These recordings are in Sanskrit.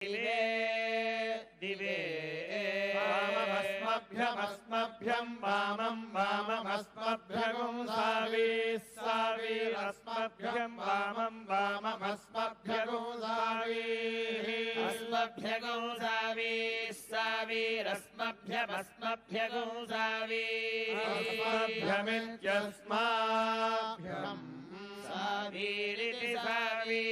दिवे वाममस्मभ्यमस्मभ्यं वामं वाममस्मभ्यगुं सावीरस्मभ्यं वामं वाममस्मभ्यगुं अस्मभ्यगुं सावीरस्मभ्यमस्मभ्यगुं अस्मभ्यमित्यस्माभ्यम् सावीरिति सावी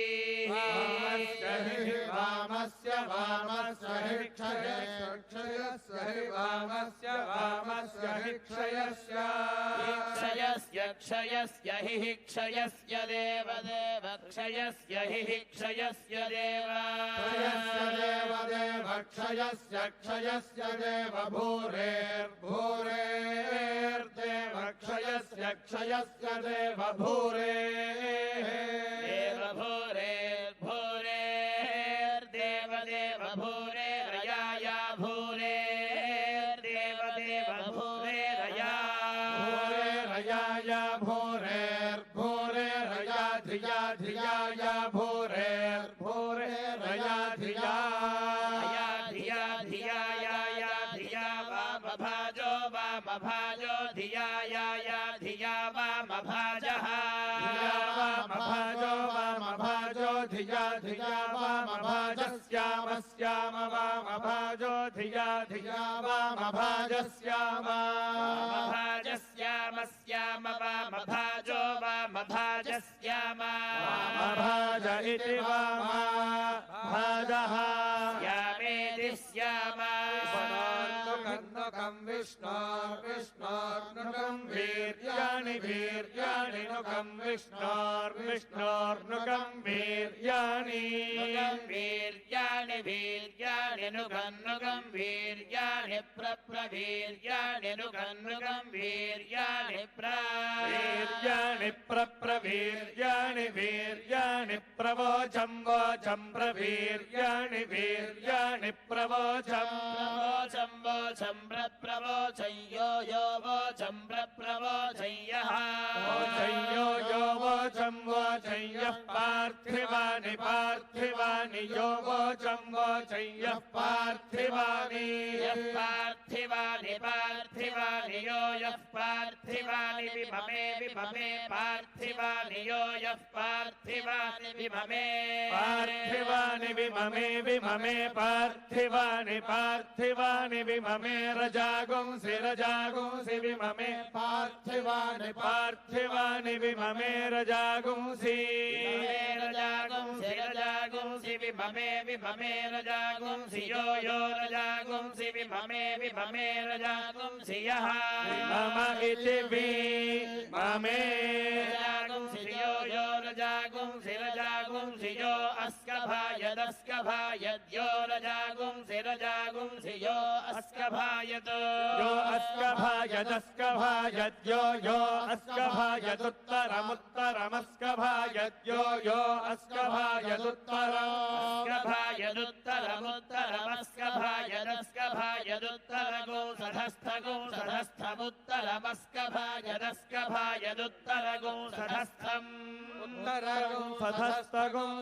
वामस्य वामस्य क्षयस्य वामस्य वामस्य क्षयस्य क्षयस्य हि क्षयस्य देवदेव क्षयस्य हि क्षयस्य देव क्षयस्य देव भूरेर्भूरेर्देव क्षयस्य देव भूरे भूरेर्देव भूरे रयाया भूरेर्देव भूरे रयाया भूरेर्भूरे रया धिया भूरेर्भूरे रया धिया वामभाजो धिया वामभाजः वामभाजो धिया वामभाजस्याम वामभाजो धिया वामभाजस्याम वामभाजो वामभाजस्याम वामभाज इति वामभाजः यामेति स्याम नुकं विष्णोर्नुकं वीर्याणि नुकं विष्णोर्नुकं वीर्याणि नुकं वीर्याणि प्रप्रवीर्याणि नुकं वीर्याणि वीर्याणि प्रवोचं प्रवीर्याणि वीर्याणि प्रवोचं प्रवोचं यो वोचं प्रवोचं यः यो वोचं यः पार्थिवानि यो वोचं यः पार्थिवानि यो यः पार्थिवानि विममे पार्थिवानि यो यः पार्थिवानि विममे पार्थिवानि विममे रजागुंसि विममे पार्थिवानि विममे रजागुंसि विममे रजागुंसि यो रजागुंसि विममे रजागुंसि यः मम इति विममे रजागुंसि यो रजागुंसि यो अस्कभायदस्कभायद्यो रजागुंसि यो अस्कभायत् यो अस्कभायदुत्तरमुत्तरमस्कभायद्यो अस्कभायदुत्तरमुत्तरमस्कभायदस्कभायदुत्तरगो सधस्थगो सधस्थम्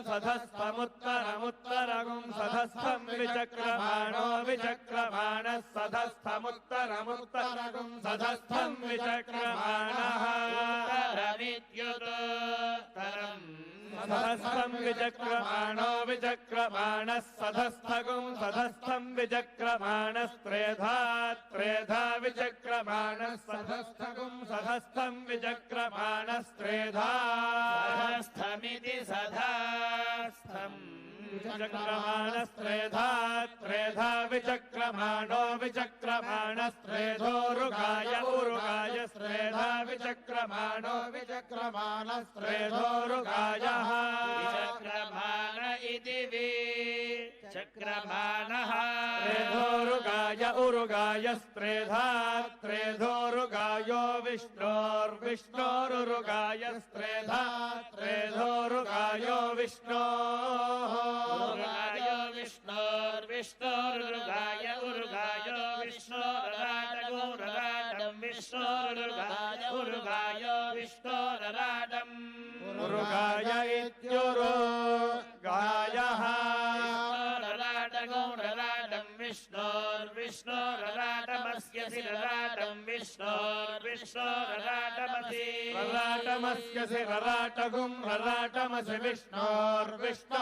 सधस्थमुत्तरमुत्तरमुत्तरगुं सधस्थं विचक्रमाणः सधस्थमुत्तरमुत्तरगुं सधस्थं विचक्रमाणः सधस्थं विचक्रमाणः सधस्थगुं सधस्थं विचक्रमाणस्त्रेधा विचक्रमाणः सधस्थगुं सधस्थं विचक्रमाणस्त्रेधा सधस्थमिति सधस्थम् विचक्रमाणस्त्रेधा विचक्रमाणो विचक्रमाणस्त्रेधोरुगाय स्त्रेधा विचक्रमाणो विचक्रमाणस्त्रेधोरुगायः विचक्रमाण इति विचक्रमाणः त्रेधोरुगाय त्रेधोरुगायो विष्णोरुगाय स्त्रेधा त्रेधोरुगायो विष्णोः उरुगायो विष्णोरुगाय विष्णोरराटं विष्णोरुगायो विष्णोरराटम् उरुगाय इत्युरुगायः विष्णोर्विष्णोरराटमस्यसि रराटं विष्णोर्विष्णोरराटमसि रराटमस्यसि रराटगुं रराटमसि विष्णोर्विष्णो